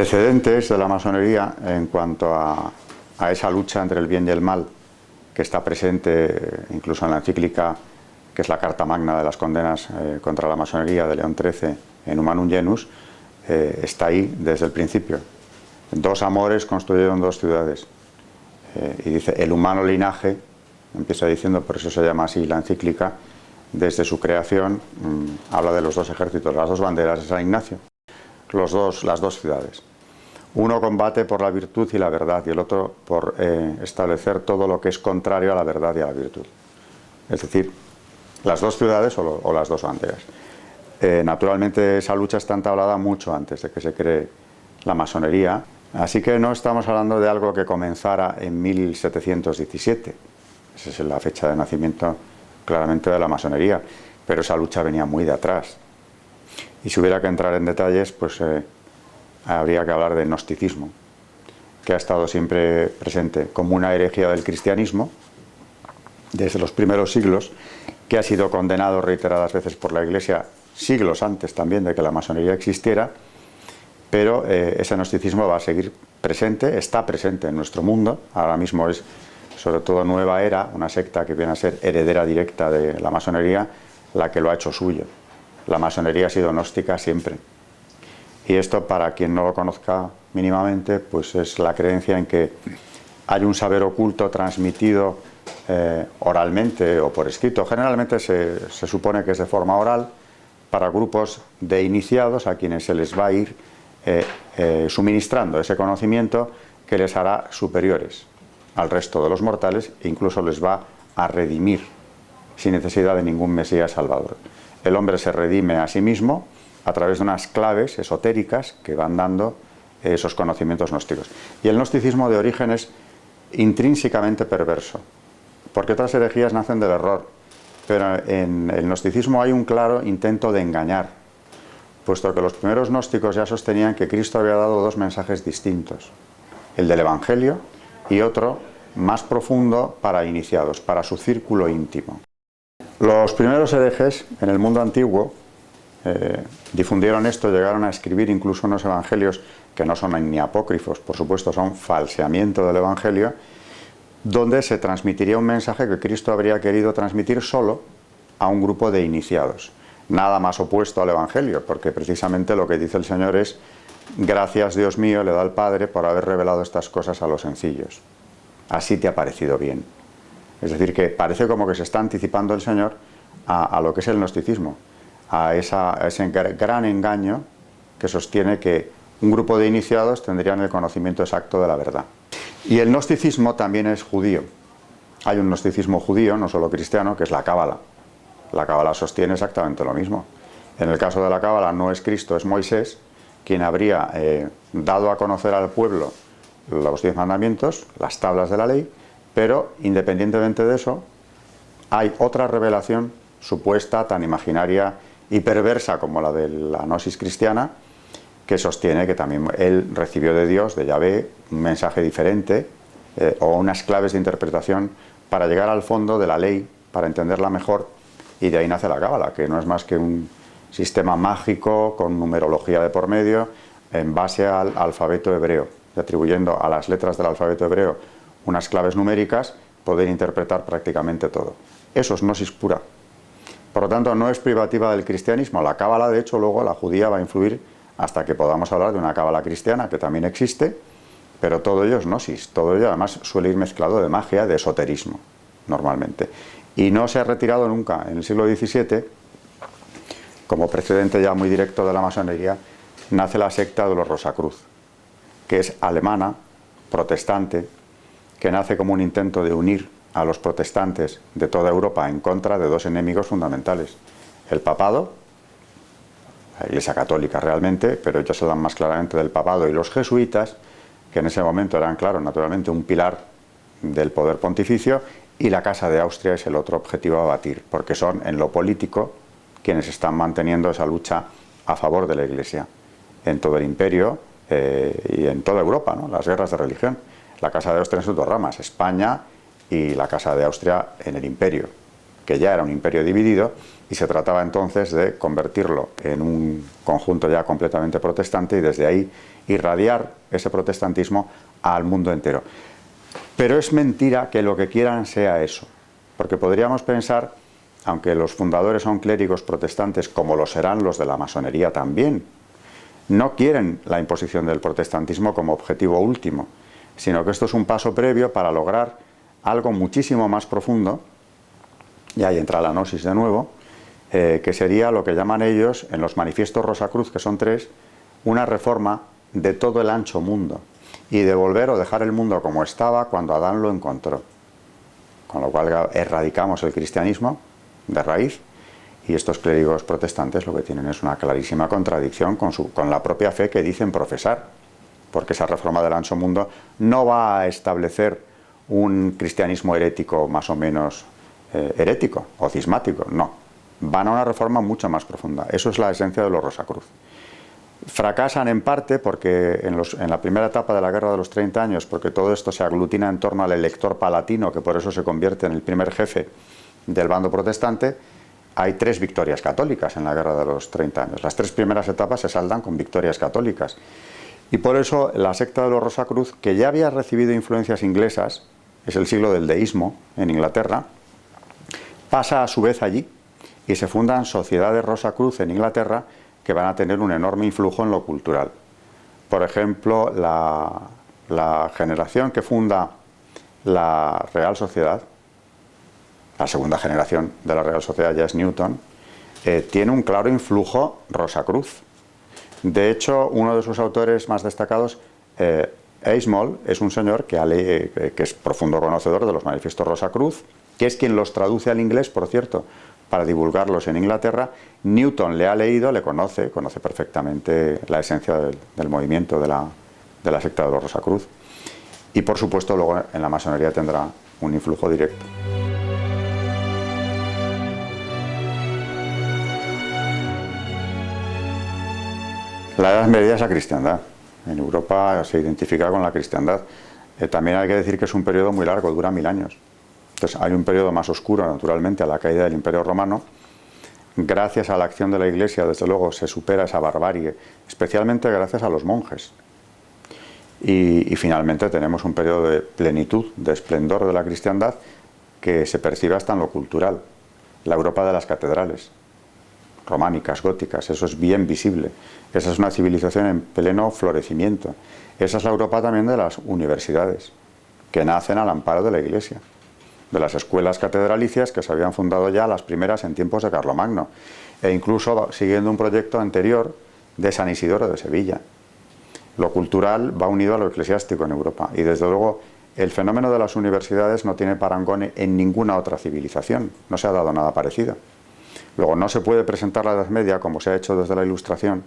precedentes de la masonería en cuanto a esa lucha entre el bien y el mal, que está presente incluso en la encíclica, que es la Carta Magna de las condenas contra la masonería de León XIII en Humanum Genus, está ahí desde el principio. Dos amores construyeron dos ciudades. Y dice, el humano linaje, empieza diciendo, por eso se llama así la encíclica, desde su creación, habla de los dos ejércitos, las dos banderas de San Ignacio, las dos ciudades. Uno combate por la virtud y la verdad, y el otro por establecer todo lo que es contrario a la verdad y a la virtud. Es decir, las dos ciudades o las dos banderas. Naturalmente esa lucha está entablada mucho antes de que se cree la masonería, así que no estamos hablando de algo que comenzara en 1717, esa es la fecha de nacimiento claramente de la masonería, pero esa lucha venía muy de atrás. Y si hubiera que entrar en detalles, pues habría que hablar del gnosticismo, que ha estado siempre presente como una herejía del cristianismo desde los primeros siglos, que ha sido condenado reiteradas veces por la Iglesia siglos antes también de que la masonería existiera, pero ese gnosticismo va a seguir presente, está presente en nuestro mundo. Ahora mismo es sobre todo Nueva Era, una secta que viene a ser heredera directa de la masonería, la que lo ha hecho suyo. La masonería ha sido gnóstica siempre. Y esto, para quien no lo conozca mínimamente, pues es la creencia en que hay un saber oculto transmitido oralmente o por escrito. Generalmente se supone que es de forma oral para grupos de iniciados a quienes se les va a ir suministrando ese conocimiento que les hará superiores al resto de los mortales e incluso les va a redimir sin necesidad de ningún Mesías Salvador. El hombre se redime a sí mismo a través de unas claves esotéricas que van dando esos conocimientos gnósticos. Y el gnosticismo de origen es intrínsecamente perverso, porque otras herejías nacen del error, pero en el gnosticismo hay un claro intento de engañar, puesto que los primeros gnósticos ya sostenían que Cristo había dado dos mensajes distintos, el del Evangelio y otro más profundo para iniciados, para su círculo íntimo. Los primeros herejes en el mundo antiguo difundieron esto, llegaron a escribir incluso unos evangelios que no son ni apócrifos, por supuesto, son falseamiento del Evangelio, donde se transmitiría un mensaje que Cristo habría querido transmitir solo a un grupo de iniciados. Nada más opuesto al Evangelio, porque precisamente lo que dice el Señor es: gracias, Dios mío, le da al Padre por haber revelado estas cosas a los sencillos. Así te ha parecido bien. Es decir, que parece como que se está anticipando el Señor a lo que es el gnosticismo, a ese gran engaño que sostiene que un grupo de iniciados tendrían el conocimiento exacto de la verdad. Y el gnosticismo también es judío. Hay un gnosticismo judío, no solo cristiano, que es la cábala. La cábala sostiene exactamente lo mismo. En el caso de la cábala no es Cristo, es Moisés quien habría dado a conocer al pueblo los 10 mandamientos, las tablas de la ley, pero independientemente de eso hay otra revelación supuesta, tan imaginaria y perversa como la de la gnosis cristiana, que sostiene que también él recibió de Dios, de Yahvé, un mensaje diferente o unas claves de interpretación para llegar al fondo de la ley, para entenderla mejor, y de ahí nace la cábala, que no es más que un sistema mágico con numerología de por medio en base al alfabeto hebreo, atribuyendo a las letras del alfabeto hebreo unas claves numéricas, poder interpretar prácticamente todo. Eso es gnosis pura. Por lo tanto, no es privativa del cristianismo. La cábala, de hecho, luego la judía va a influir hasta que podamos hablar de una cábala cristiana, que también existe, pero todo ello es gnosis. Todo ello, además, suele ir mezclado de magia, de esoterismo, normalmente. Y no se ha retirado nunca. En el siglo XVII, como precedente ya muy directo de la masonería, nace la secta de los Rosacruz, que es alemana, protestante, que nace como un intento de unir a los protestantes de toda Europa en contra de dos enemigos fundamentales: el papado, la Iglesia católica realmente, pero ellos hablan más claramente del papado, y los jesuitas, que en ese momento eran, claro, naturalmente un pilar del poder pontificio, y la Casa de Austria es el otro objetivo a batir, porque son en lo político quienes están manteniendo esa lucha a favor de la Iglesia en todo el imperio y en toda Europa, ¿no? Las guerras de religión. La Casa de Austria en sus dos ramas, España y la Casa de Austria en el imperio, que ya era un imperio dividido, y se trataba entonces de convertirlo en un conjunto ya completamente protestante y desde ahí irradiar ese protestantismo al mundo entero. Pero es mentira que lo que quieran sea eso, porque podríamos pensar, aunque los fundadores son clérigos protestantes, como lo serán los de la masonería también, no quieren la imposición del protestantismo como objetivo último, sino que esto es un paso previo para lograr algo muchísimo más profundo, y ahí entra la gnosis de nuevo, que sería lo que llaman ellos, en los manifiestos Rosacruz, que son 3, una reforma de todo el ancho mundo, y devolver o dejar el mundo como estaba cuando Adán lo encontró. Con lo cual erradicamos el cristianismo de raíz, y estos clérigos protestantes lo que tienen es una clarísima contradicción con la propia fe que dicen profesar, porque esa reforma del ancho mundo no va a establecer un cristianismo herético más o menos herético o cismático, no, van a una reforma mucho más profunda. Eso es la esencia de los Rosacruz. Fracasan en parte porque en la primera etapa de la Guerra de los 30 años, porque todo esto se aglutina en torno al elector palatino, que por eso se convierte en el primer jefe del bando protestante, hay 3 victorias católicas en la Guerra de los 30 años. Las 3 primeras etapas se saldan con victorias católicas. Y por eso la secta de los Rosacruz, que ya había recibido influencias inglesas, es el siglo del deísmo en Inglaterra, pasa a su vez allí y se fundan sociedades Rosacruz en Inglaterra que van a tener un enorme influjo en lo cultural. Por ejemplo, la generación que funda la Real Sociedad, la segunda generación de la Real Sociedad ya es Newton, tiene un claro influjo Rosacruz. De hecho, uno de sus autores más destacados, Eismoll, es un señor que es profundo conocedor de los manifiestos Rosacruz, que es quien los traduce al inglés, por cierto, para divulgarlos en Inglaterra. Newton le ha leído, le conoce perfectamente la esencia del movimiento de la secta de los Rosacruz. Y por supuesto luego en la masonería tendrá un influjo directo. La Edad Media es la cristiandad. En Europa se identifica con la cristiandad. También hay que decir que es un periodo muy largo, dura 1000 años. Entonces hay un periodo más oscuro, naturalmente, a la caída del Imperio Romano. Gracias a la acción de la Iglesia, desde luego, se supera esa barbarie, especialmente gracias a los monjes. Y finalmente tenemos un periodo de plenitud, de esplendor de la cristiandad, que se percibe hasta en lo cultural. La Europa de las catedrales, románicas, góticas, eso es bien visible. Esa es una civilización en pleno florecimiento. Esa es la Europa también de las universidades, que nacen al amparo de la Iglesia, de las escuelas catedralicias que se habían fundado ya las primeras en tiempos de Carlomagno, e incluso siguiendo un proyecto anterior de San Isidoro de Sevilla. Lo cultural va unido a lo eclesiástico en Europa, y desde luego el fenómeno de las universidades no tiene parangón en ninguna otra civilización, no se ha dado nada parecido. Luego, no se puede presentar la Edad Media, como se ha hecho desde la Ilustración,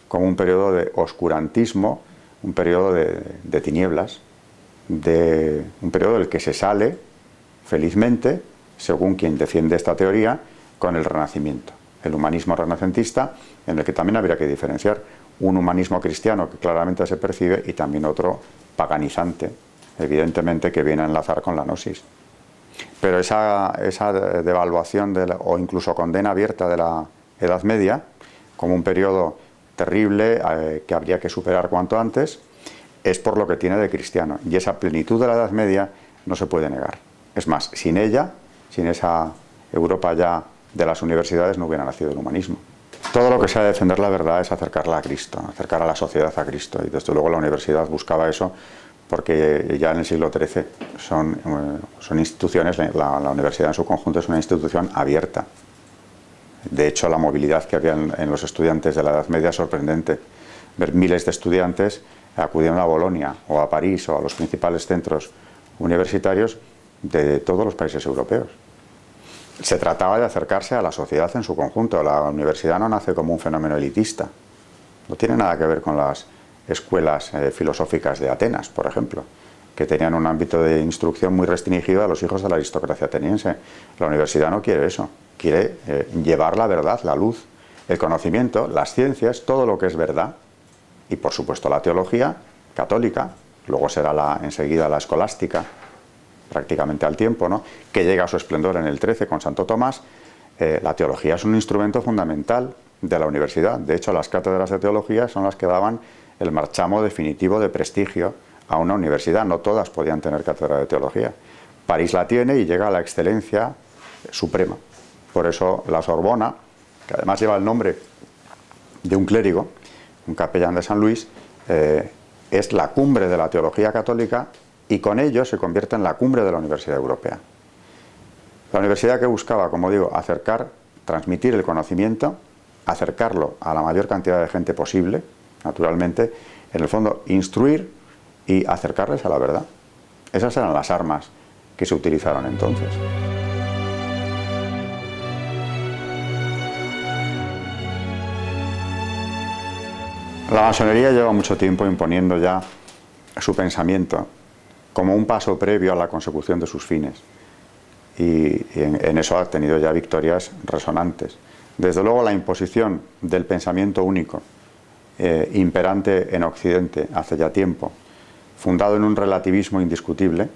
como un periodo de oscurantismo, un periodo de tinieblas, un periodo del que se sale, felizmente, según quien defiende esta teoría, con el Renacimiento, el humanismo renacentista, en el que también habría que diferenciar un humanismo cristiano que claramente se percibe y también otro paganizante, evidentemente, que viene a enlazar con la gnosis. Pero esa devaluación o incluso condena abierta de la Edad Media como un periodo terrible que habría que superar cuanto antes, es por lo que tiene de cristiano, y esa plenitud de la Edad Media no se puede negar. Es más, sin ella, sin esa Europa ya de las universidades, no hubiera nacido el humanismo. Todo lo que sea defender la verdad es acercarla a Cristo, acercar a la sociedad a Cristo, y desde luego la universidad buscaba eso, porque ya en el siglo XIII son instituciones, la universidad en su conjunto es una institución abierta. De hecho, la movilidad que había en los estudiantes de la Edad Media es sorprendente. Ver miles de estudiantes acudiendo a Bolonia o a París o a los principales centros universitarios de todos los países europeos. Se trataba de acercarse a la sociedad en su conjunto. La universidad no nace como un fenómeno elitista. No tiene nada que ver con las escuelas filosóficas de Atenas, por ejemplo, que tenían un ámbito de instrucción muy restringido a los hijos de la aristocracia ateniense. La universidad no quiere eso, quiere llevar la verdad, la luz, el conocimiento, las ciencias, todo lo que es verdad, y por supuesto la teología católica, luego será enseguida la escolástica, prácticamente al tiempo, ¿no?, que llega a su esplendor en el 13 con Santo Tomás. La teología es un instrumento fundamental de la universidad. De hecho, las cátedras de teología son las que daban el marchamo definitivo de prestigio a una universidad. No todas podían tener cátedra de teología. París la tiene y llega a la excelencia suprema. Por eso la Sorbona, que además lleva el nombre de un clérigo, un capellán de San Luis, es la cumbre de la teología católica y con ello se convierte en la cumbre de la Universidad Europea. La universidad que buscaba, como digo, transmitir el conocimiento, acercarlo a la mayor cantidad de gente posible, naturalmente, en el fondo instruir y acercarles a la verdad. Esas eran las armas que se utilizaron entonces. La masonería lleva mucho tiempo imponiendo ya su pensamiento como un paso previo a la consecución de sus fines. Y en eso ha tenido ya victorias resonantes. Desde luego la imposición del pensamiento único, imperante en Occidente hace ya tiempo, fundado en un relativismo indiscutible,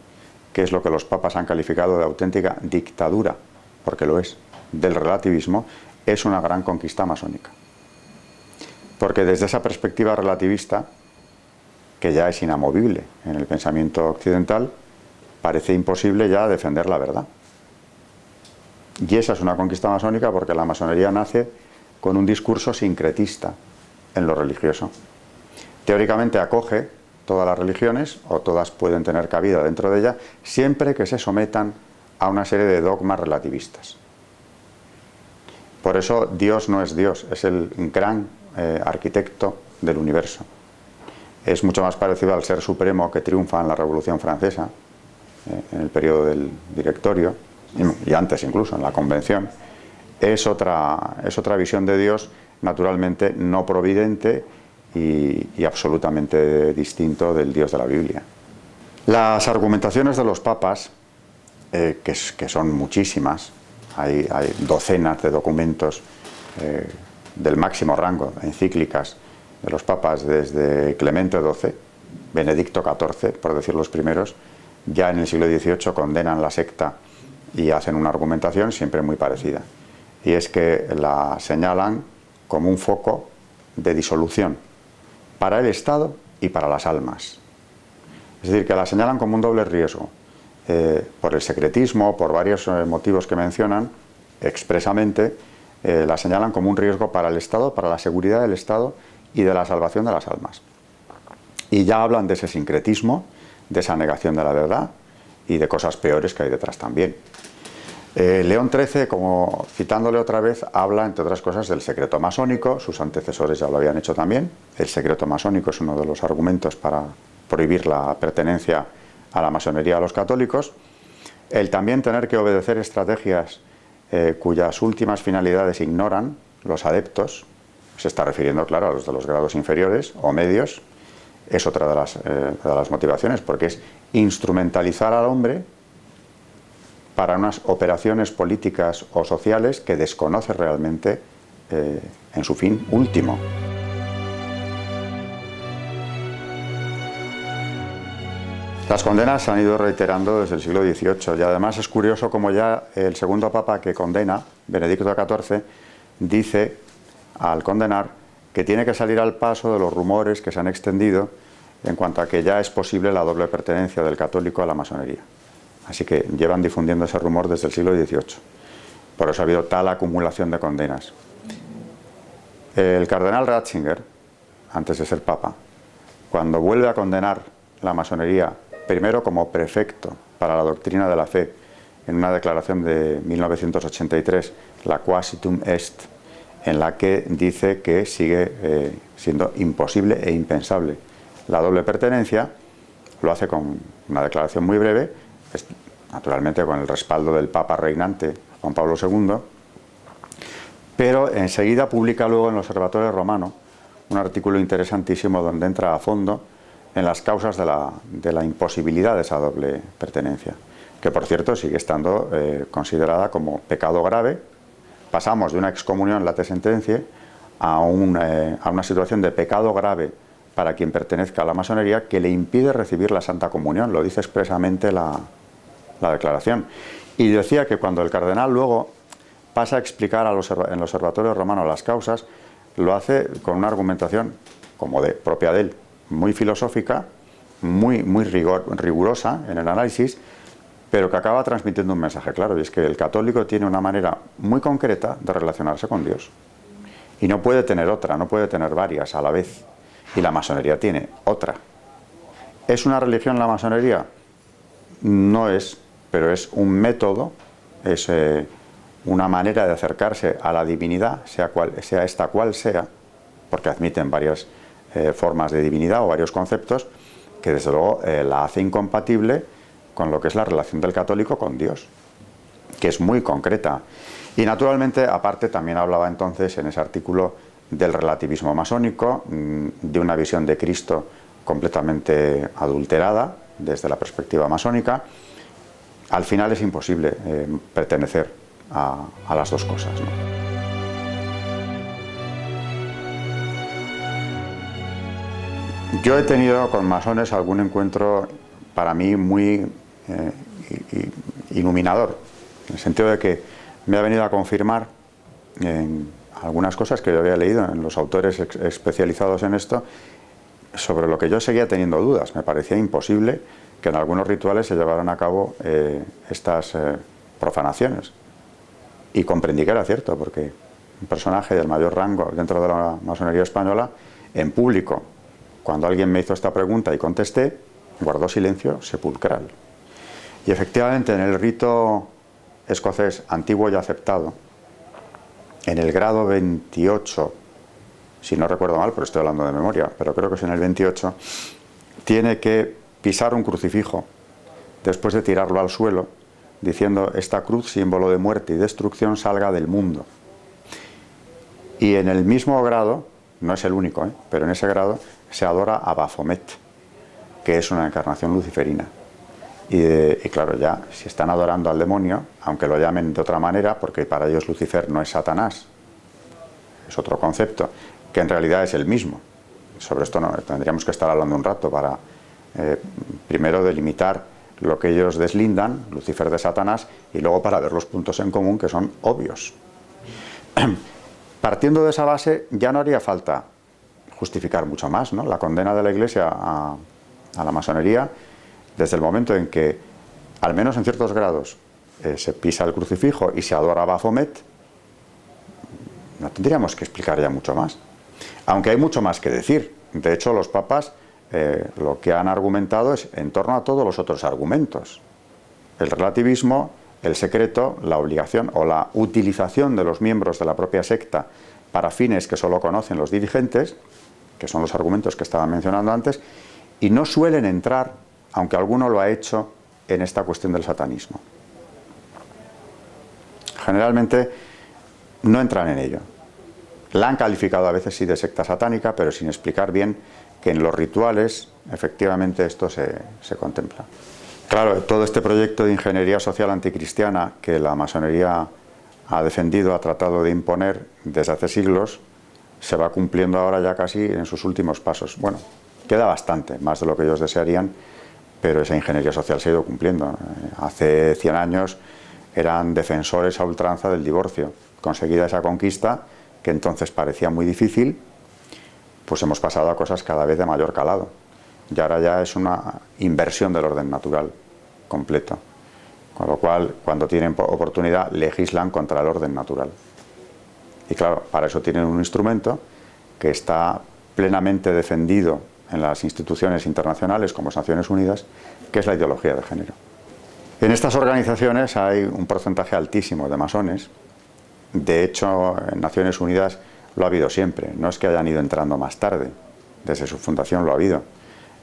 que es lo que los papas han calificado de auténtica dictadura, porque lo es, del relativismo, es una gran conquista masónica. Porque desde esa perspectiva relativista, que ya es inamovible en el pensamiento occidental, parece imposible ya defender la verdad. Y esa es una conquista masónica porque la masonería nace con un discurso sincretista en lo religioso. Teóricamente acoge todas las religiones, o todas pueden tener cabida dentro de ella, siempre que se sometan a una serie de dogmas relativistas. Por eso Dios no es Dios, es el gran arquitecto del universo. Es mucho más parecido al ser supremo que triunfa en la Revolución Francesa, en el periodo del Directorio, y antes incluso, en la Convención. Es otra visión de Dios, naturalmente no providente y absolutamente distinto del Dios de la Biblia. Las argumentaciones de los papas, que son muchísimas, hay docenas de documentos del máximo rango, encíclicas de los papas desde Clemente XII, Benedicto XIV, por decir los primeros, ya en el siglo XVIII condenan la secta y hacen una argumentación siempre muy parecida. Y es que la señalan como un foco de disolución para el Estado y para las almas. Es decir, que la señalan como un doble riesgo, por el secretismo, por varios motivos que mencionan expresamente, la señalan como un riesgo para el Estado, para la seguridad del Estado y de la salvación de las almas. Y ya hablan de ese sincretismo, de esa negación de la verdad y de cosas peores que hay detrás también. León XIII, como citándole otra vez, habla, entre otras cosas, del secreto masónico. Sus antecesores ya lo habían hecho también. El secreto masónico es uno de los argumentos para prohibir la pertenencia a la masonería a los católicos. El también tener que obedecer estrategias cuyas últimas finalidades ignoran los adeptos. Se está refiriendo, claro, a los de los grados inferiores o medios. Es otra de las motivaciones, porque es instrumentalizar al hombre para unas operaciones políticas o sociales que desconoce realmente en su fin último. Las condenas se han ido reiterando desde el siglo XVIII y además es curioso como ya el segundo papa que condena, Benedicto XIV, dice al condenar que tiene que salir al paso de los rumores que se han extendido en cuanto a que ya es posible la doble pertenencia del católico a la masonería. Así que llevan difundiendo ese rumor desde el siglo XVIII. Por eso ha habido tal acumulación de condenas. El cardenal Ratzinger, antes de ser papa, cuando vuelve a condenar la masonería, primero como prefecto para la doctrina de la fe, en una declaración de 1983, la Quasitum Est, en la que dice que sigue siendo imposible e impensable la doble pertenencia, lo hace con una declaración muy breve, naturalmente con el respaldo del Papa reinante, Juan Pablo II, pero enseguida publica luego en el Observatorio Romano un artículo interesantísimo donde entra a fondo en las causas de la imposibilidad de esa doble pertenencia, que por cierto sigue estando considerada como pecado grave. Pasamos de una excomunión late sentencia a una situación de pecado grave para quien pertenezca a la masonería que le impide recibir la Santa Comunión. Lo dice expresamente la la declaración. Y decía que cuando el cardenal luego pasa a explicar en el Observatorio Romano las causas, lo hace con una argumentación como propia de él, muy filosófica, muy rigurosa en el análisis, pero que acaba transmitiendo un mensaje claro, y es que el católico tiene una manera muy concreta de relacionarse con Dios. Y no puede tener otra, no puede tener varias a la vez. Y la masonería tiene otra. ¿Es una religión la masonería? No es, pero es un método, es una manera de acercarse a la divinidad, sea esta cual sea, porque admiten varias formas de divinidad o varios conceptos, que desde luego la hace incompatible con lo que es la relación del católico con Dios, que es muy concreta. Y naturalmente, aparte, también hablaba entonces en ese artículo del relativismo masónico, de una visión de Cristo completamente adulterada desde la perspectiva masónica. Al final es imposible pertenecer a las dos cosas, ¿no? Yo he tenido con masones algún encuentro para mí muy iluminador, en el sentido de que me ha venido a confirmar en algunas cosas que yo había leído en los autores especializados en esto, sobre lo que yo seguía teniendo dudas. Me parecía imposible que en algunos rituales se llevaran a cabo estas profanaciones. Y comprendí que era cierto, porque un personaje del mayor rango dentro de la masonería española, en público, cuando alguien me hizo esta pregunta y contesté, guardó silencio sepulcral. Y efectivamente, en el rito escocés antiguo y aceptado, en el grado 28, si no recuerdo mal, pero estoy hablando de memoria, pero creo que es en el 28, tiene que pisar un crucifijo después de tirarlo al suelo, diciendo: esta cruz, símbolo de muerte y destrucción, salga del mundo. Y en el mismo grado, no es el único, pero en ese grado se adora a Baphomet, que es una encarnación luciferina. Y claro, ya, si están adorando al demonio, aunque lo llamen de otra manera, porque para ellos Lucifer no es Satanás, es otro concepto, que en realidad es el mismo. Sobre esto no tendríamos que estar hablando un rato para primero delimitar lo que ellos deslindan, Lucifer de Satanás, y luego para ver los puntos en común que son obvios. Partiendo de esa base, ya no haría falta justificar mucho más, ¿no? La condena de la Iglesia a la masonería, desde el momento en que, al menos en ciertos grados, se pisa el crucifijo y se adora a Baphomet, no tendríamos que explicar ya mucho más. Aunque hay mucho más que decir. De hecho, los papas lo que han argumentado es en torno a todos los otros argumentos. El relativismo, el secreto, la obligación o la utilización de los miembros de la propia secta para fines que solo conocen los dirigentes, que son los argumentos que estaba mencionando antes, y no suelen entrar, aunque alguno lo ha hecho, en esta cuestión del satanismo. Generalmente no entran en ello. La han calificado a veces sí de secta satánica, pero sin explicar bien que en los rituales efectivamente esto se contempla. Claro, todo este proyecto de ingeniería social anticristiana que la masonería ha defendido, ha tratado de imponer desde hace siglos, se va cumpliendo ahora ya casi en sus últimos pasos. Bueno, queda bastante, más de lo que ellos desearían, pero esa ingeniería social se ha ido cumpliendo. Hace 100 años eran defensores a ultranza del divorcio. Conseguida esa conquista, que entonces parecía muy difícil, pues hemos pasado a cosas cada vez de mayor calado. Y ahora ya es una inversión del orden natural completo. Con lo cual, cuando tienen oportunidad, legislan contra el orden natural. Y claro, para eso tienen un instrumento que está plenamente defendido en las instituciones internacionales como Naciones Unidas, que es la ideología de género. En estas organizaciones hay un porcentaje altísimo de masones. De hecho, en Naciones Unidas lo ha habido siempre. No es que hayan ido entrando más tarde. Desde su fundación lo ha habido.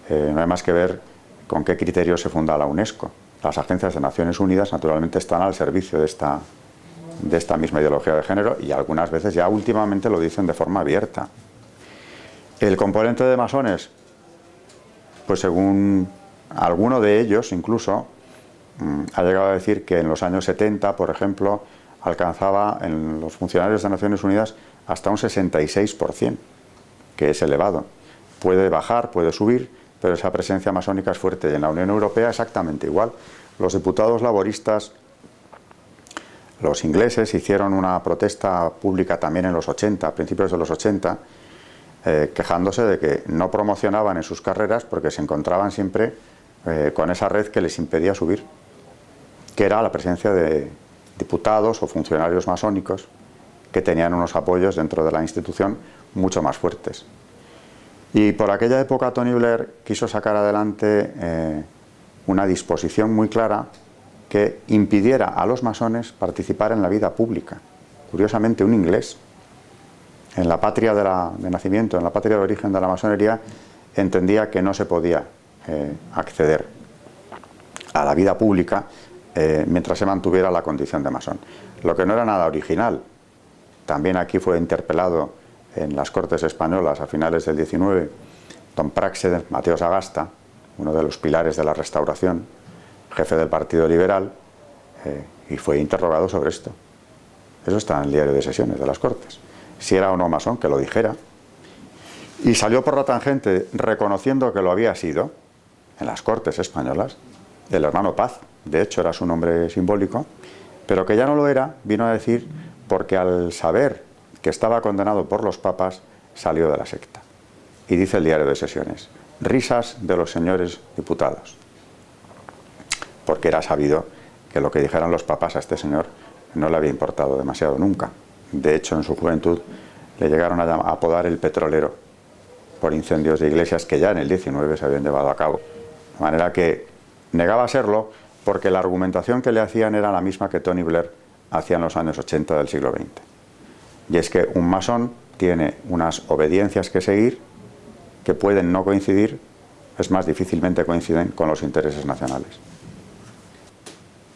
No hay más que ver con qué criterio se funda la UNESCO. Las agencias de Naciones Unidas naturalmente están al servicio de esta misma ideología de género, y algunas veces ya últimamente lo dicen de forma abierta. El componente de masones, pues según alguno de ellos incluso, ha llegado a decir que en los años 70, por ejemplo, alcanzaba en los funcionarios de Naciones Unidas hasta un 66%, que es elevado. Puede bajar, puede subir, pero esa presencia masónica es fuerte, y en la Unión Europea exactamente igual. los diputados laboristas, los ingleses, hicieron una protesta pública también en los 80, a principios de los 80, quejándose de que no promocionaban en sus carreras porque se encontraban siempre con esa red que les impedía subir, que era la presencia de diputados o funcionarios masónicos que tenían unos apoyos dentro de la institución mucho más fuertes. Y por aquella época Tony Blair quiso sacar adelante una disposición muy clara que impidiera a los masones participar en la vida pública. Curiosamente, un inglés, en la patria de nacimiento, en la patria de origen de la masonería, entendía que no se podía acceder a la vida pública mientras se mantuviera la condición de masón. Lo que no era nada original. También aquí fue interpelado en las Cortes Españolas a finales del 19, don Praxedes Mateo Sagasta, uno de los pilares de la Restauración, jefe del Partido Liberal, y fue interrogado sobre esto. Eso está en el diario de sesiones de las Cortes. Si era o no masón, que lo dijera. Y salió por la tangente reconociendo que lo había sido, en las Cortes Españolas, el hermano Paz, de hecho era su nombre simbólico, pero que ya no lo era, vino a decir, porque al saber que estaba condenado por los papas, salió de la secta. Y dice el diario de sesiones: risas de los señores diputados. Porque era sabido que lo que dijeran los papas a este señor no le había importado demasiado nunca. De hecho, en su juventud le llegaron a apodar el petrolero por incendios de iglesias que ya en el 19 se habían llevado a cabo. De manera que negaba serlo porque la argumentación que le hacían era la misma que Tony Blair hacía en los años 80 del siglo XX. Y es que un masón tiene unas obediencias que seguir que pueden no coincidir, es más, difícilmente coinciden con los intereses nacionales.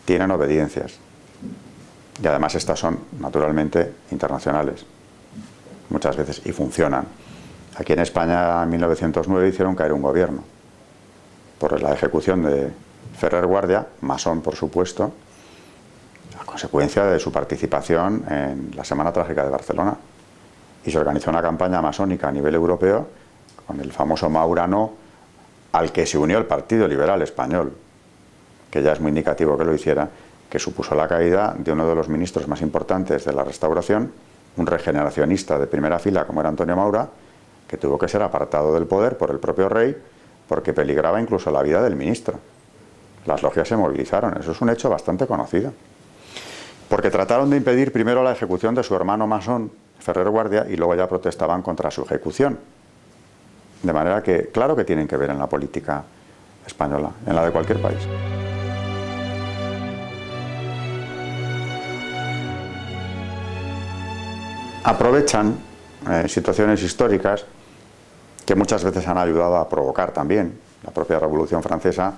Tienen obediencias. Y además estas son, naturalmente, internacionales. Muchas veces, y funcionan. Aquí en España, en 1909, hicieron caer un gobierno por la ejecución de Ferrer Guardia, masón, por supuesto, a consecuencia de su participación en la Semana Trágica de Barcelona. Y se organizó una campaña masónica a nivel europeo con el famoso Maura No, al que se unió el Partido Liberal Español, que ya es muy indicativo que lo hiciera, que supuso la caída de uno de los ministros más importantes de la Restauración, un regeneracionista de primera fila como era Antonio Maura, que tuvo que ser apartado del poder por el propio rey porque peligraba incluso la vida del ministro. Las logias se movilizaron, eso es un hecho bastante conocido. Porque trataron de impedir primero la ejecución de su hermano masón, Ferrer Guardia, y luego ya protestaban contra su ejecución. De manera que, claro que tienen que ver en la política española, en la de cualquier país. Aprovechan situaciones históricas que muchas veces han ayudado a provocar también. La propia Revolución Francesa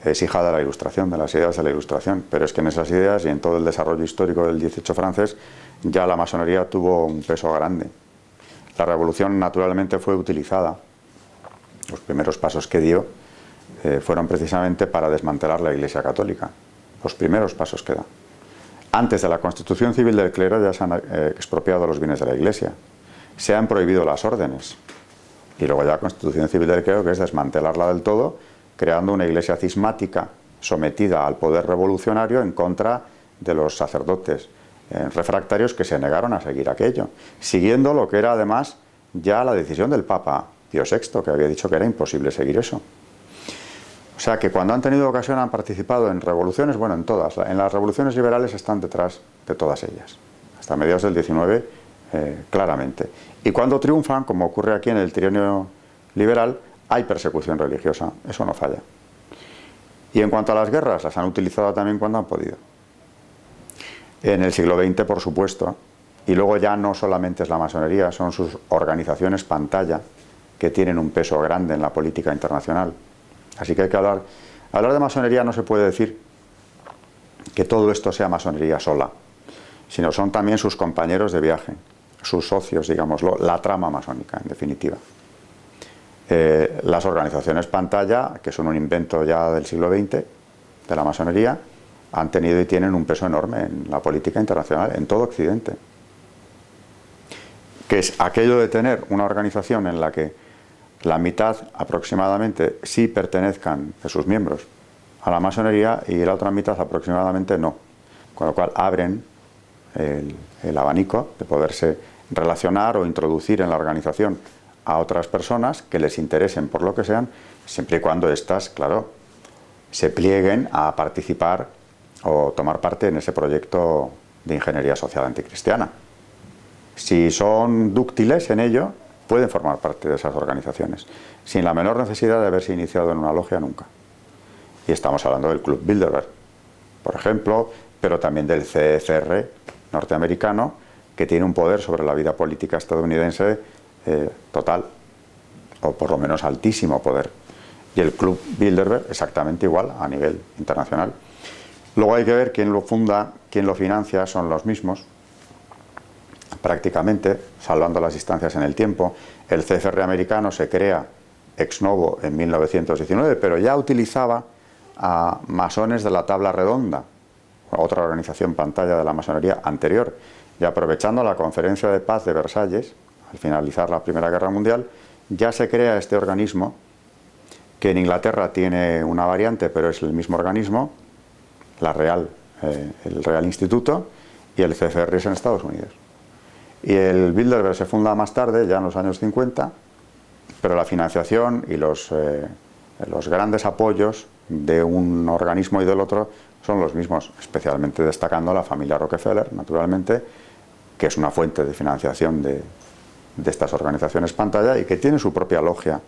es hija de la Ilustración, de las ideas de la Ilustración, pero es que en esas ideas y en todo el desarrollo histórico del 18 francés ya la masonería tuvo un peso grande. La Revolución naturalmente fue utilizada. Los primeros pasos que dio fueron precisamente para desmantelar la Iglesia Católica. Los primeros pasos que da. Antes de la Constitución Civil del Clero ya se han expropiado los bienes de la Iglesia. Se han prohibido las órdenes. Y luego ya la Constitución Civil del Clero, que es desmantelarla del todo, creando una Iglesia cismática sometida al poder revolucionario en contra de los sacerdotes refractarios que se negaron a seguir aquello, siguiendo lo que era además ya la decisión del Papa Pío VI, que había dicho que era imposible seguir eso. O sea que cuando han tenido ocasión han participado en revoluciones, bueno, en todas. En las revoluciones liberales están detrás de todas ellas, hasta mediados del 19 claramente. Y cuando triunfan, como ocurre aquí en el trienio liberal, hay persecución religiosa, eso no falla. Y en cuanto a las guerras, las han utilizado también cuando han podido. En el siglo XX, por supuesto, y luego ya no solamente es la masonería, son sus organizaciones pantalla, que tienen un peso grande en la política internacional. Así que hay que hablar de masonería. No se puede decir que todo esto sea masonería sola, sino son también sus compañeros de viaje, sus socios, digámoslo, la trama masónica, en definitiva. Las organizaciones pantalla, que son un invento ya del siglo XX, de la masonería, han tenido y tienen un peso enorme en la política internacional, en todo Occidente. Que es aquello de tener una organización en la que la mitad aproximadamente sí pertenezcan de sus miembros a la masonería y la otra mitad aproximadamente no. Con lo cual abren el abanico de poderse relacionar o introducir en la organización a otras personas que les interesen por lo que sean, siempre y cuando éstas, claro, se plieguen a participar o tomar parte en ese proyecto de ingeniería social anticristiana. Si son dúctiles en ello, pueden formar parte de esas organizaciones, sin la menor necesidad de haberse iniciado en una logia nunca. Y estamos hablando del Club Bilderberg, por ejemplo, pero también del CFR norteamericano, que tiene un poder sobre la vida política estadounidense total, o por lo menos altísimo poder. Y el Club Bilderberg exactamente igual a nivel internacional. Luego hay que ver quién lo funda, quién lo financia, son los mismos, prácticamente, salvando las distancias en el tiempo. El CFR americano se crea ex novo en 1919, pero ya utilizaba a masones de la Tabla Redonda, otra organización pantalla de la masonería anterior, y aprovechando la Conferencia de Paz de Versalles, al finalizar la Primera Guerra Mundial, ya se crea este organismo, que en Inglaterra tiene una variante, pero es el mismo organismo, el Real Instituto, y el CFR es en Estados Unidos. Y el Bilderberg se funda más tarde, ya en los años 50, pero la financiación y los grandes apoyos de un organismo y del otro son los mismos, especialmente destacando la familia Rockefeller, naturalmente, que es una fuente de financiación de estas organizaciones pantalla y que tiene su propia logia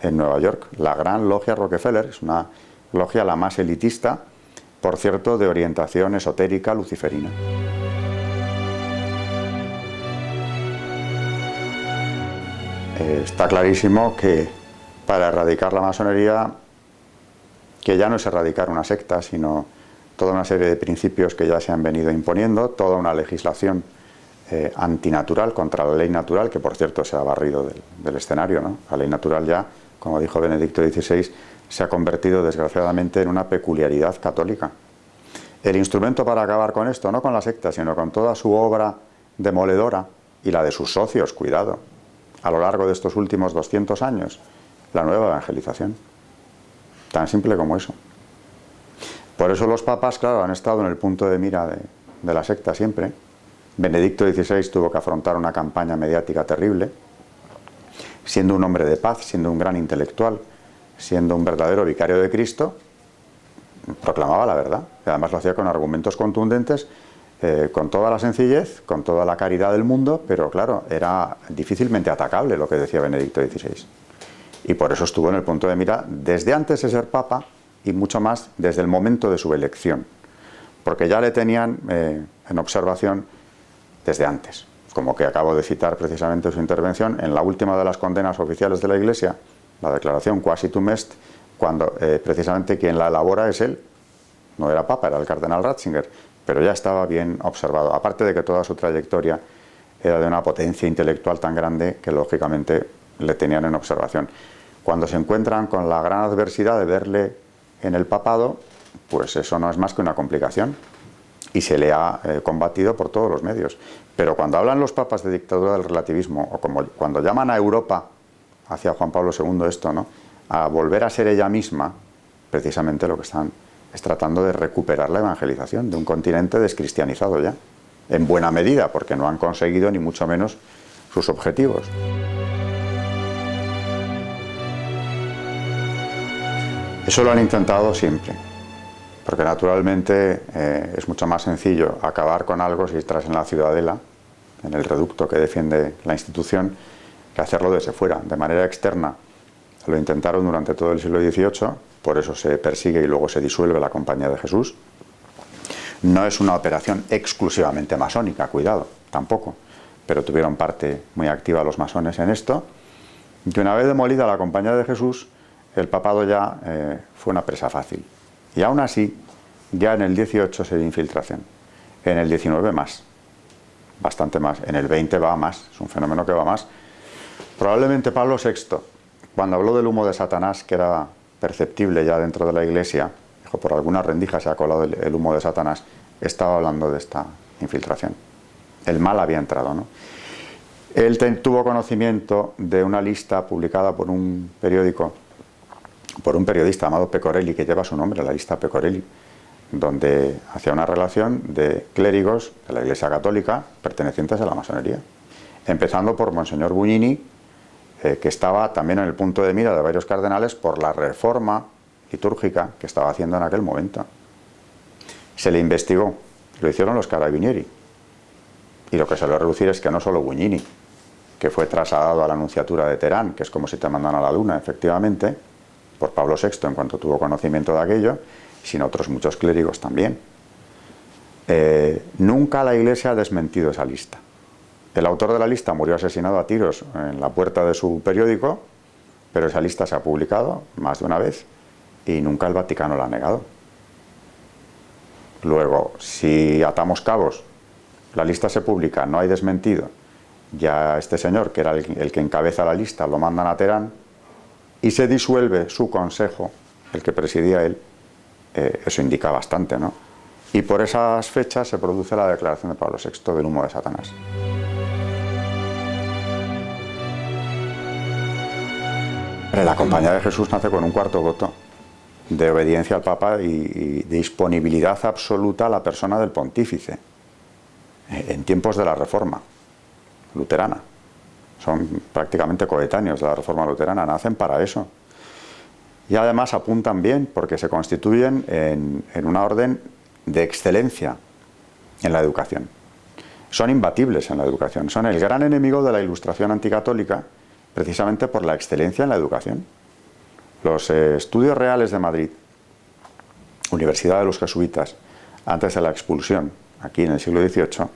en Nueva York. La Gran Logia Rockefeller es una logia la más elitista, por cierto, de orientación esotérica luciferina. Está clarísimo que para erradicar la masonería, que ya no es erradicar una secta, sino toda una serie de principios que ya se han venido imponiendo, toda una legislación antinatural contra la ley natural, que por cierto se ha barrido del escenario, ¿no? La ley natural ya, como dijo Benedicto XVI, se ha convertido desgraciadamente en una peculiaridad católica. El instrumento para acabar con esto, no con la secta, sino con toda su obra demoledora y la de sus socios, cuidado, a lo largo de estos últimos 200 años, la nueva evangelización. Tan simple como eso. Por eso los papas, claro, han estado en el punto de mira de la secta siempre. Benedicto XVI tuvo que afrontar una campaña mediática terrible, siendo un hombre de paz, siendo un gran intelectual, siendo un verdadero vicario de Cristo, proclamaba la verdad. Y además lo hacía con argumentos contundentes, con toda la sencillez, con toda la caridad del mundo, pero claro, era difícilmente atacable lo que decía Benedicto XVI. Y por eso estuvo en el punto de mira desde antes de ser papa y mucho más desde el momento de su elección, porque ya le tenían en observación desde antes, como que acabo de citar precisamente su intervención en la última de las condenas oficiales de la Iglesia, la declaración Quasi Tum Est, cuando precisamente quien la elabora es él, no era papa, era el cardenal Ratzinger, pero ya estaba bien observado, aparte de que toda su trayectoria era de una potencia intelectual tan grande que lógicamente le tenían en observación. Cuando se encuentran con la gran adversidad de verle en el papado, pues eso no es más que una complicación y se le ha combatido por todos los medios. Pero cuando hablan los papas de dictadura del relativismo, o como cuando llaman a Europa, hacia Juan Pablo II esto, ¿no?, a volver a ser ella misma, precisamente lo que están es tratando de recuperar la evangelización de un continente descristianizado ya, en buena medida, porque no han conseguido ni mucho menos sus objetivos. Eso lo han intentado siempre, porque naturalmente es mucho más sencillo acabar con algo si estás en la ciudadela, en el reducto que defiende la institución, que hacerlo desde fuera, de manera externa. Lo intentaron durante todo el siglo XVIII, por eso se persigue y luego se disuelve la Compañía de Jesús. No es una operación exclusivamente masónica, cuidado, tampoco, pero tuvieron parte muy activa los masones en esto. Y una vez demolida la Compañía de Jesús, el papado ya fue una presa fácil. Y aún así, ya en el 18 se dio infiltración, en el 19 más, bastante más, en el 20 va más, es un fenómeno que va más. Probablemente Pablo VI, cuando habló del humo de Satanás, que era perceptible ya dentro de la Iglesia, dijo, por alguna rendija se ha colado el humo de Satanás, estaba hablando de esta infiltración. El mal había entrado, ¿no? Él tuvo conocimiento de una lista publicada por un periódico por un periodista llamado Pecorelli, que lleva su nombre, la lista Pecorelli, donde hacía una relación de clérigos de la Iglesia Católica pertenecientes a la masonería, empezando por Monseñor Bugnini, que estaba también en el punto de mira de varios cardenales por la reforma litúrgica que estaba haciendo en aquel momento. Se le investigó, lo hicieron los carabinieri, y lo que se le va a reducir es que no solo Bugnini, que fue trasladado a la nunciatura de Teherán, que es como si te mandan a la luna, efectivamente, por Pablo VI en cuanto tuvo conocimiento de aquello, sino otros muchos clérigos también. Nunca la Iglesia ha desmentido esa lista. El autor de la lista murió asesinado a tiros en la puerta de su periódico, pero esa lista se ha publicado más de una vez y nunca el Vaticano la ha negado. Luego, si atamos cabos, la lista se publica, no hay desmentido, ya este señor, que era el que encabeza la lista, lo mandan a Teherán y se disuelve su consejo, el que presidía él, eso indica bastante, ¿no? Y por esas fechas se produce la declaración de Pablo VI del humo de Satanás. La Compañía de Jesús nace con un cuarto voto de obediencia al Papa y de disponibilidad absoluta a la persona del pontífice en tiempos de la Reforma luterana. Son prácticamente coetáneos de la Reforma luterana, nacen para eso. Y además apuntan bien porque se constituyen en una orden de excelencia en la educación. Son imbatibles en la educación, son el gran enemigo de la Ilustración anticatólica, precisamente por la excelencia en la educación. Los estudios reales de Madrid, Universidad de los Jesuitas, antes de la expulsión, aquí en el siglo XVIII,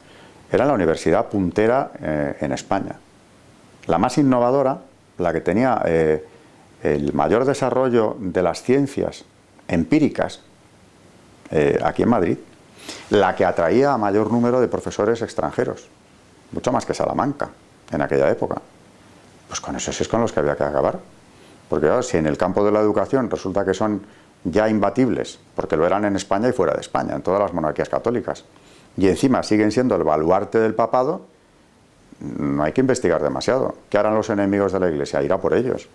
era la universidad puntera en España. La más innovadora, la que tenía el mayor desarrollo de las ciencias empíricas aquí en Madrid, la que atraía a mayor número de profesores extranjeros, mucho más que Salamanca en aquella época. Pues con esos es con los que había que acabar. Porque claro, si en el campo de la educación resulta que son ya imbatibles, porque lo eran en España y fuera de España, en todas las monarquías católicas, y encima siguen siendo el baluarte del papado, no hay que investigar demasiado. ¿Qué harán los enemigos de la Iglesia? Ir a por ellos.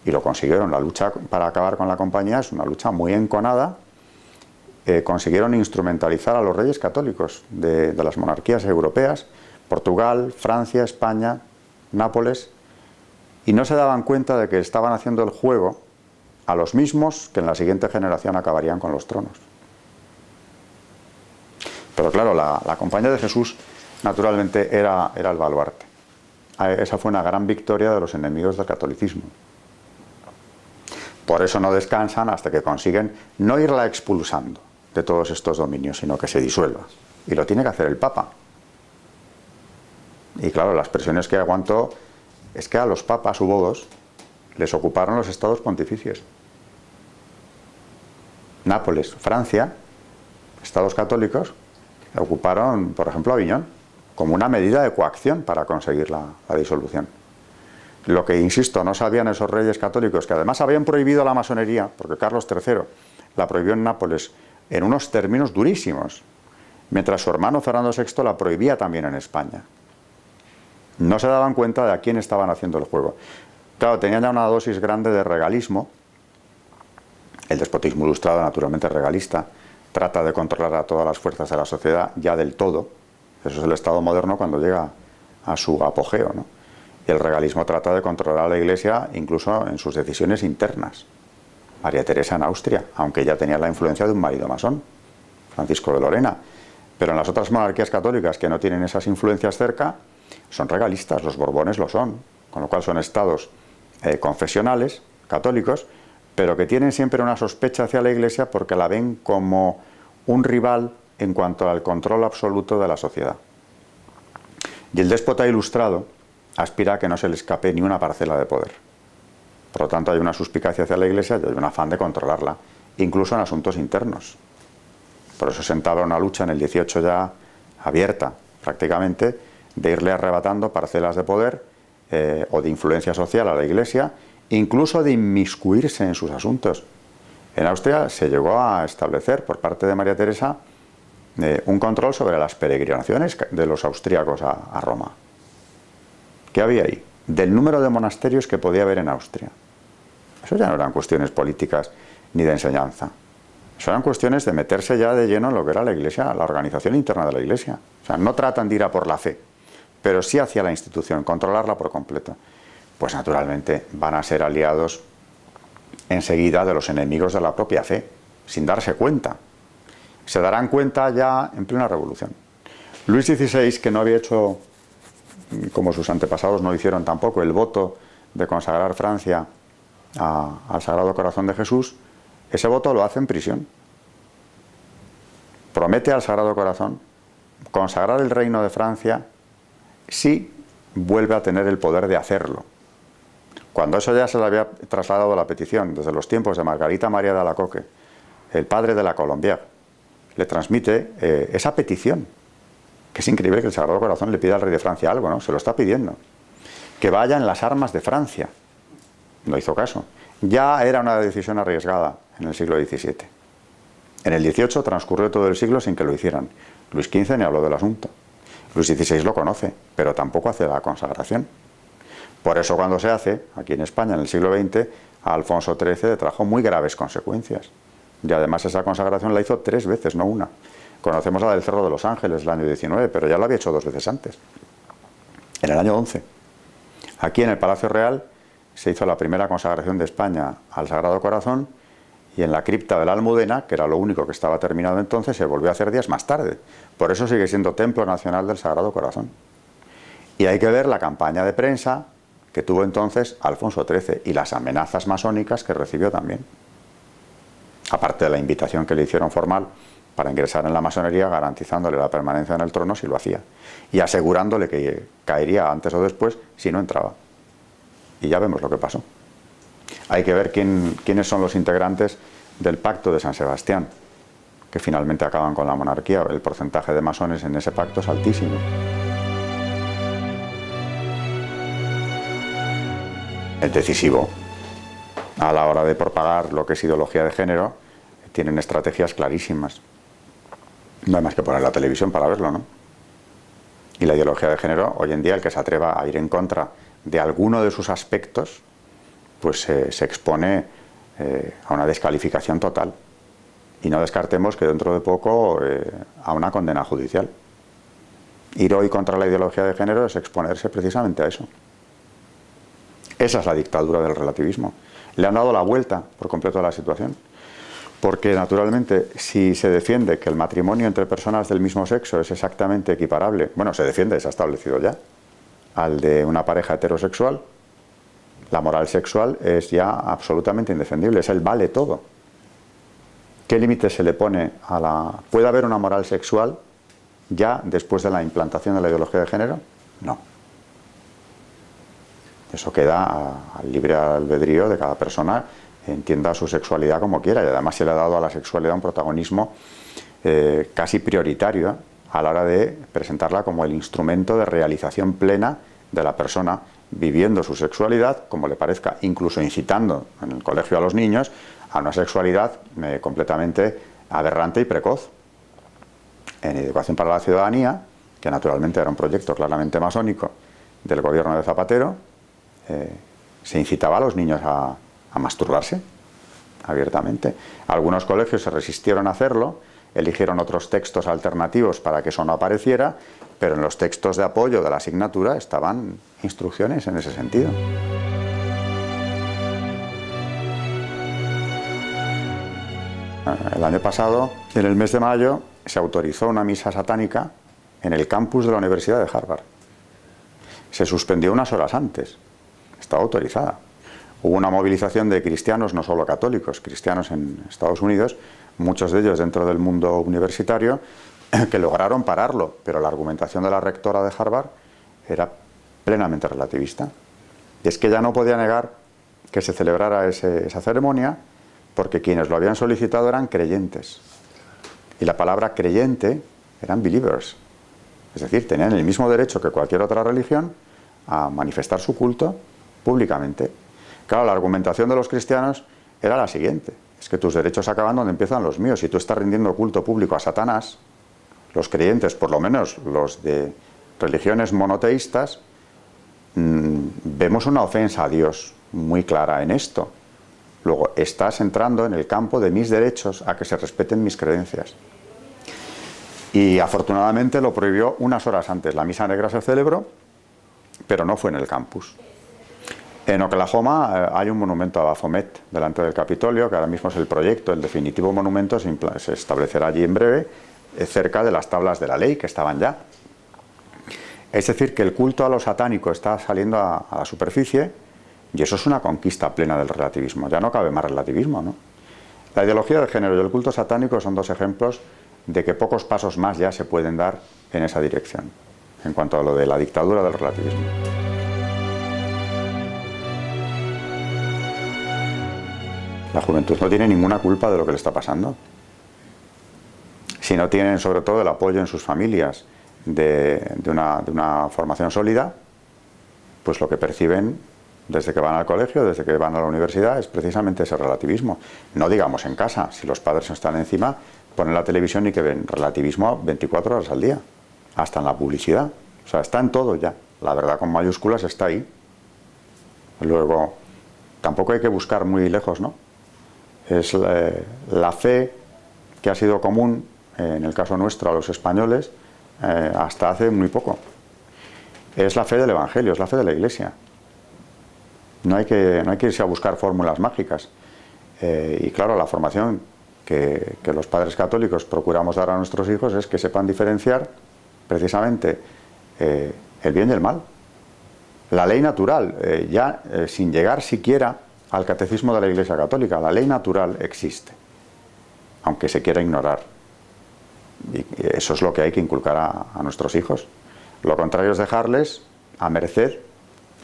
Y lo consiguieron. La lucha para acabar con la compañía es una lucha muy enconada. Consiguieron instrumentalizar a los reyes católicos de las monarquías europeas, Portugal, Francia, España, Nápoles, y no se daban cuenta de que estaban haciendo el juego a los mismos que en la siguiente generación acabarían con los tronos. Pero claro, la Compañía de Jesús naturalmente era el baluarte. Esa fue una gran victoria de los enemigos del catolicismo. Por eso no descansan hasta que consiguen no irla expulsando de todos estos dominios, sino que se disuelva. Y lo tiene que hacer el Papa. Y claro, las presiones que aguantó es que a los papas, hubo dos, les ocuparon los estados pontificios. Nápoles, Francia, estados católicos, ocuparon, por ejemplo, Aviñón, como una medida de coacción para conseguir la disolución. Lo que, insisto, no sabían esos reyes católicos, que además habían prohibido la masonería, porque Carlos III la prohibió en Nápoles en unos términos durísimos, mientras su hermano Fernando VI la prohibía también en España. No se daban cuenta de a quién estaban haciendo el juego. Claro, tenían ya una dosis grande de regalismo. El despotismo ilustrado, naturalmente regalista, trata de controlar a todas las fuerzas de la sociedad ya del todo. Eso es el Estado moderno cuando llega a su apogeo, ¿no? Y el regalismo trata de controlar a la Iglesia incluso en sus decisiones internas. María Teresa en Austria, aunque ya tenía la influencia de un marido masón, Francisco de Lorena. Pero en las otras monarquías católicas que no tienen esas influencias cerca, son regalistas, los Borbones lo son, con lo cual son estados confesionales, católicos, pero que tienen siempre una sospecha hacia la Iglesia porque la ven como un rival en cuanto al control absoluto de la sociedad. Y el déspota ilustrado aspira a que no se le escape ni una parcela de poder. Por lo tanto, hay una suspicacia hacia la Iglesia y hay un afán de controlarla, incluso en asuntos internos. Por eso se entabla una lucha en el 18 ya abierta, prácticamente, de irle arrebatando parcelas de poder o de influencia social a la Iglesia, incluso de inmiscuirse en sus asuntos. En Austria se llegó a establecer por parte de María Teresa un control sobre las peregrinaciones de los austríacos a Roma. ¿Qué había ahí? Del número de monasterios que podía haber en Austria. Eso ya no eran cuestiones políticas ni de enseñanza. Eso eran cuestiones de meterse ya de lleno en lo que era la Iglesia, la organización interna de la Iglesia. O sea, no tratan de ir a por la fe, pero sí hacia la institución, controlarla por completo. Pues naturalmente van a ser aliados enseguida de los enemigos de la propia fe, sin darse cuenta. Se darán cuenta ya en plena revolución. Luis XVI, que no había hecho, como sus antepasados no hicieron tampoco, el voto de consagrar Francia al Sagrado Corazón de Jesús, ese voto lo hace en prisión. Promete al Sagrado Corazón consagrar el reino de Francia si vuelve a tener el poder de hacerlo. Cuando eso ya se le había trasladado la petición desde los tiempos de Margarita María de Alacoque, el padre de la Colombière, le transmite esa petición, que es increíble que el Sagrado Corazón le pida al rey de Francia algo, ¿no? Se lo está pidiendo. Que vaya en las armas de Francia. No hizo caso. Ya era una decisión arriesgada en el siglo XVII. En el XVIII transcurrió todo el siglo sin que lo hicieran. Luis XV ni habló del asunto. Luis XVI lo conoce, pero tampoco hace la consagración. Por eso cuando se hace, aquí en España en el siglo XX, a Alfonso XIII le trajo muy graves consecuencias. Y además esa consagración la hizo 3 veces, no una. Conocemos la del Cerro de los Ángeles, el año 19, pero ya lo había hecho 2 veces antes. En el año 11. Aquí en el Palacio Real se hizo la primera consagración de España al Sagrado Corazón, y en la cripta de la Almudena, que era lo único que estaba terminado entonces, se volvió a hacer días más tarde. Por eso sigue siendo Templo Nacional del Sagrado Corazón. Y hay que ver la campaña de prensa que tuvo entonces Alfonso XIII y las amenazas masónicas que recibió también. Aparte de la invitación que le hicieron formal para ingresar en la masonería, garantizándole la permanencia en el trono si lo hacía, y asegurándole que caería antes o después si no entraba. Y ya vemos lo que pasó. Hay que ver quiénes son los integrantes del Pacto de San Sebastián, que finalmente acaban con la monarquía. El porcentaje de masones en ese pacto es altísimo. Es decisivo. A la hora de propagar lo que es ideología de género, tienen estrategias clarísimas. No hay más que poner la televisión para verlo, ¿no? Y la ideología de género, hoy en día, el que se atreva a ir en contra de alguno de sus aspectos, pues se expone a una descalificación total. Y no descartemos que dentro de poco a una condena judicial. Ir hoy contra la ideología de género es exponerse precisamente a eso. Esa es la dictadura del relativismo. Le han dado la vuelta por completo a la situación. Porque, naturalmente, si se defiende que el matrimonio entre personas del mismo sexo es exactamente equiparable, bueno, se defiende, se ha establecido ya, al de una pareja heterosexual, la moral sexual es ya absolutamente indefendible, es el vale todo. ¿Qué límite se le pone a la... ¿Puede haber una moral sexual ya después de la implantación de la ideología de género? No. Eso queda al libre albedrío de cada persona, entienda su sexualidad como quiera, y además se le ha dado a la sexualidad un protagonismo casi prioritario a la hora de presentarla como el instrumento de realización plena de la persona, viviendo su sexualidad como le parezca, incluso incitando en el colegio a los niños a una sexualidad completamente aberrante y precoz. En Educación para la Ciudadanía, que naturalmente era un proyecto claramente masónico del gobierno de Zapatero, se incitaba a los niños a masturbarse abiertamente. Algunos colegios se resistieron a hacerlo, eligieron otros textos alternativos para que eso no apareciera, pero en los textos de apoyo de la asignatura estaban instrucciones en ese sentido. El año pasado, en el mes de mayo, se autorizó una misa satánica en el campus de la Universidad de Harvard. Se suspendió unas horas antes, estaba autorizada. Hubo una movilización de cristianos, no solo católicos, cristianos en Estados Unidos, muchos de ellos dentro del mundo universitario, que lograron pararlo, pero la argumentación de la rectora de Harvard era plenamente relativista. Y es que ella no podía negar que se celebrara esa ceremonia, porque quienes lo habían solicitado eran creyentes. Y la palabra creyente eran believers. Es decir, tenían el mismo derecho que cualquier otra religión a manifestar su culto públicamente. Claro, la argumentación de los cristianos era la siguiente: es que tus derechos acaban donde empiezan los míos. Si tú estás rindiendo culto público a Satanás, los creyentes, por lo menos los de religiones monoteístas, vemos una ofensa a Dios muy clara en esto. Luego, estás entrando en el campo de mis derechos a que se respeten mis creencias. Y afortunadamente lo prohibió unas horas antes. La misa negra se celebró, pero no fue en el campus. En Oklahoma hay un monumento a Baphomet delante del Capitolio, que ahora mismo es el proyecto, el definitivo monumento se establecerá allí en breve, cerca de las tablas de la ley que estaban ya. Es decir, que el culto a lo satánico está saliendo a la superficie, y eso es una conquista plena del relativismo. Ya no cabe más relativismo, ¿no? La ideología de género y el culto satánico son dos ejemplos de que pocos pasos más ya se pueden dar en esa dirección, en cuanto a lo de la dictadura del relativismo. La juventud no tiene ninguna culpa de lo que le está pasando. Si no tienen, sobre todo, el apoyo en sus familias de una formación sólida, pues lo que perciben desde que van al colegio, desde que van a la universidad, es precisamente ese relativismo. No digamos en casa, si los padres están encima, ponen la televisión y que ven relativismo 24 horas al día, hasta en la publicidad. O sea, está en todo ya. La verdad con mayúsculas está ahí. Luego, tampoco hay que buscar muy lejos, ¿no? Es la fe que ha sido común, en el caso nuestro, a los españoles, hasta hace muy poco. Es la fe del Evangelio, es la fe de la Iglesia. No hay que irse a buscar fórmulas mágicas. Y claro, la formación que los padres católicos procuramos dar a nuestros hijos es que sepan diferenciar precisamente el bien y el mal. La ley natural, sin llegar siquiera al catecismo de la Iglesia Católica, la ley natural existe, aunque se quiera ignorar. Y eso es lo que hay que inculcar a nuestros hijos. Lo contrario es dejarles a merced,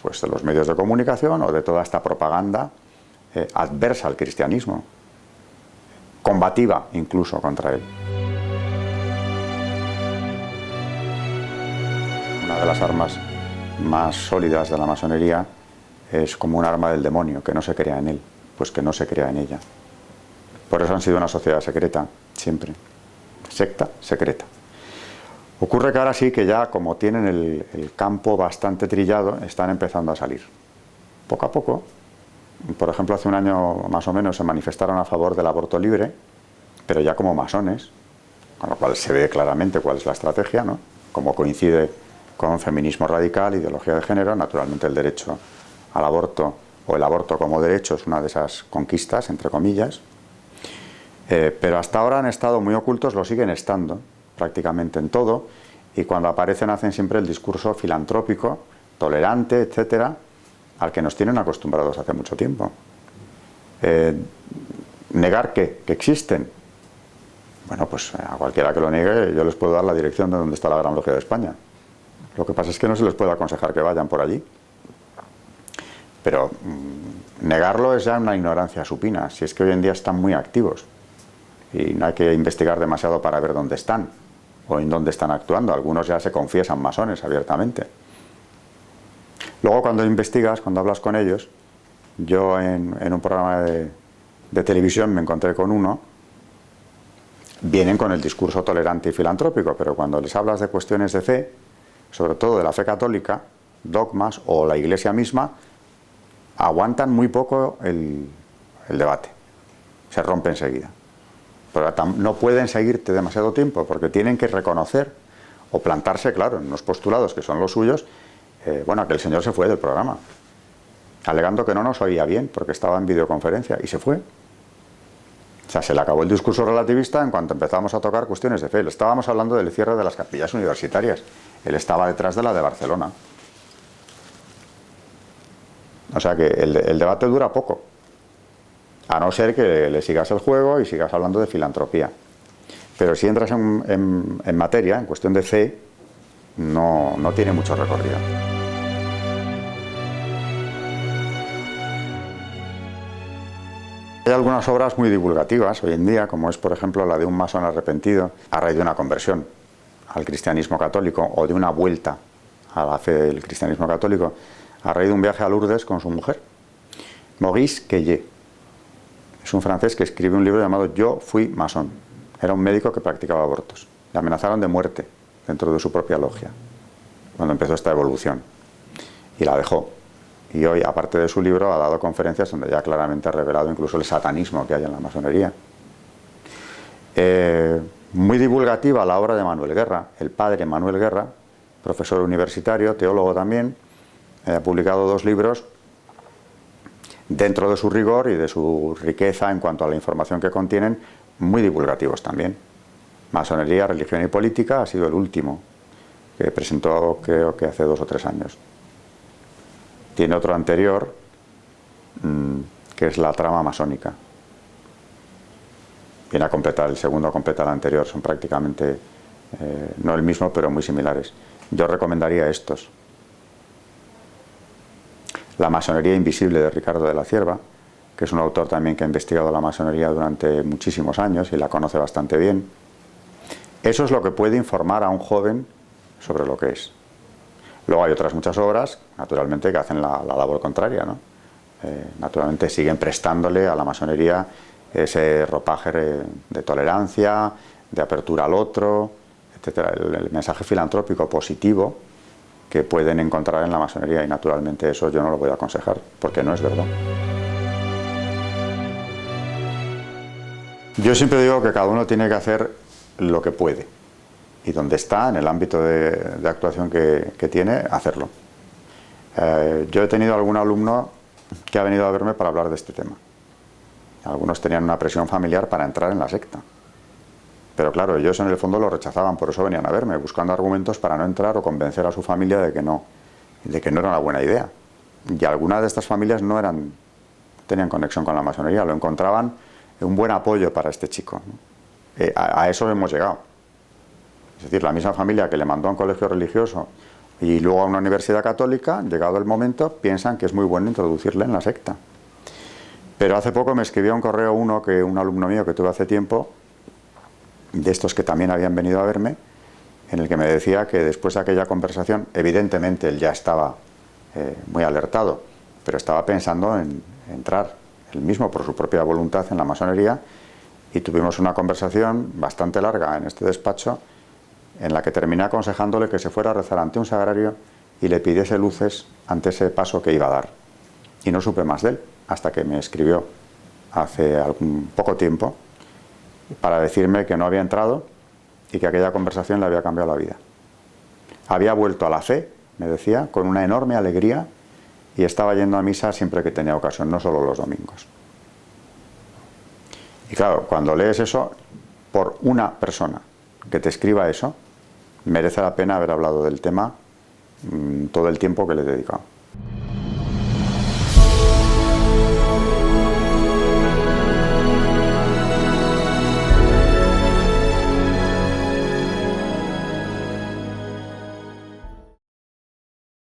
pues, de los medios de comunicación o de toda esta propaganda adversa al cristianismo, combativa incluso contra él. Una de las armas más sólidas de la masonería es como un arma del demonio, que no se crea en él, pues que no se crea en ella. Por eso han sido una sociedad secreta, siempre. Secta secreta. Ocurre que ahora sí que ya, como tienen el campo bastante trillado, están empezando a salir. Poco a poco. Por ejemplo, hace un año más o menos se manifestaron a favor del aborto libre, pero ya como masones, con lo cual se ve claramente cuál es la estrategia, ¿no? Como coincide con feminismo radical, ideología de género, naturalmente el derecho al aborto, o el aborto como derecho, es una de esas conquistas, entre comillas. Pero hasta ahora han estado muy ocultos, lo siguen estando prácticamente en todo, y cuando aparecen hacen siempre el discurso filantrópico, tolerante, etcétera, al que nos tienen acostumbrados hace mucho tiempo. Negar que existen. Bueno, pues a cualquiera que lo niegue yo les puedo dar la dirección de donde está la Gran Logia de España. Lo que pasa es que no se les puede aconsejar que vayan por allí. Pero negarlo es ya una ignorancia supina, si es que hoy en día están muy activos y no hay que investigar demasiado para ver dónde están o en dónde están actuando. Algunos ya se confiesan masones abiertamente. Luego, cuando investigas, cuando hablas con ellos, yo en un programa de televisión me encontré con uno, vienen con el discurso tolerante y filantrópico, pero cuando les hablas de cuestiones de fe, sobre todo de la fe católica, dogmas o la Iglesia misma, aguantan muy poco el debate, se rompe enseguida. Pero no pueden seguirte demasiado tiempo porque tienen que reconocer o plantarse, claro, en unos postulados que son los suyos. Bueno, que el señor se fue del programa, alegando que no nos oía bien porque estaba en videoconferencia, y se fue. O sea, se le acabó el discurso relativista en cuanto empezamos a tocar cuestiones de fe. Estábamos hablando del cierre de las capillas universitarias. Él estaba detrás de la de Barcelona. O sea que el debate dura poco, a no ser que le sigas el juego y sigas hablando de filantropía. Pero si entras en materia, en cuestión de fe, no tiene mucho recorrido. Hay algunas obras muy divulgativas hoy en día, como es, por ejemplo, la de un masón arrepentido a raíz de una conversión al cristianismo católico o de una vuelta a la fe del cristianismo católico a raíz de un viaje a Lourdes con su mujer. Maurice Queyé es un francés que escribe un libro llamado Yo fui masón. Era un médico que practicaba abortos. Le amenazaron de muerte dentro de su propia logia cuando empezó esta evolución, y la dejó Y hoy, aparte de su libro, ha dado conferencias donde ya claramente ha revelado incluso el satanismo que hay en la masonería. Muy divulgativa la obra de Manuel Guerra, el padre Manuel Guerra, profesor universitario, teólogo también, ha publicado 2 libros dentro de su rigor y de su riqueza en cuanto a la información que contienen, muy divulgativos también. Masonería, religión y política ha sido el último que presentó, creo que hace 2 o 3 años. Tiene otro anterior, que es la trama masónica. Viene a completar, el segundo a completar el anterior, son prácticamente, no el mismo, pero muy similares. Yo recomendaría estos. La masonería invisible de Ricardo de la Cierva, que es un autor también que ha investigado la masonería durante muchísimos años y la conoce bastante bien. Eso es lo que puede informar a un joven sobre lo que es. Luego hay otras muchas obras, naturalmente, que hacen la labor contraria, ¿no? Naturalmente siguen prestándole a la masonería ese ropaje de tolerancia, de apertura al otro, etcétera. El mensaje filantrópico positivo que pueden encontrar en la masonería, y naturalmente eso yo no lo voy a aconsejar, porque no es verdad. Yo siempre digo que cada uno tiene que hacer lo que puede, y donde está, en el ámbito de actuación que tiene, hacerlo. Yo he tenido algún alumno que ha venido a verme para hablar de este tema. Algunos tenían una presión familiar para entrar en la secta. Pero claro, ellos en el fondo lo rechazaban, por eso venían a verme, buscando argumentos para no entrar o convencer a su familia de que no era una buena idea. Y algunas de estas familias tenían conexión con la masonería, lo encontraban un buen apoyo para este chico. A eso hemos llegado. Es decir, la misma familia que le mandó a un colegio religioso y luego a una universidad católica, llegado el momento, piensan que es muy bueno introducirle en la secta. Pero hace poco me escribió un correo un alumno mío que tuve hace tiempo, de estos que también habían venido a verme, en el que me decía que después de aquella conversación, evidentemente él ya estaba muy alertado, pero estaba pensando en entrar él mismo por su propia voluntad en la masonería, y tuvimos una conversación bastante larga en este despacho, en la que terminé aconsejándole que se fuera a rezar ante un sagrario y le pidiese luces ante ese paso que iba a dar. Y no supe más de él, hasta que me escribió hace algún poco tiempo para decirme que no había entrado y que aquella conversación le había cambiado la vida. Había vuelto a la fe, me decía, con una enorme alegría, y estaba yendo a misa siempre que tenía ocasión, no solo los domingos. Y claro, cuando lees eso, por una persona que te escriba eso, merece la pena haber hablado del tema todo el tiempo que le he dedicado.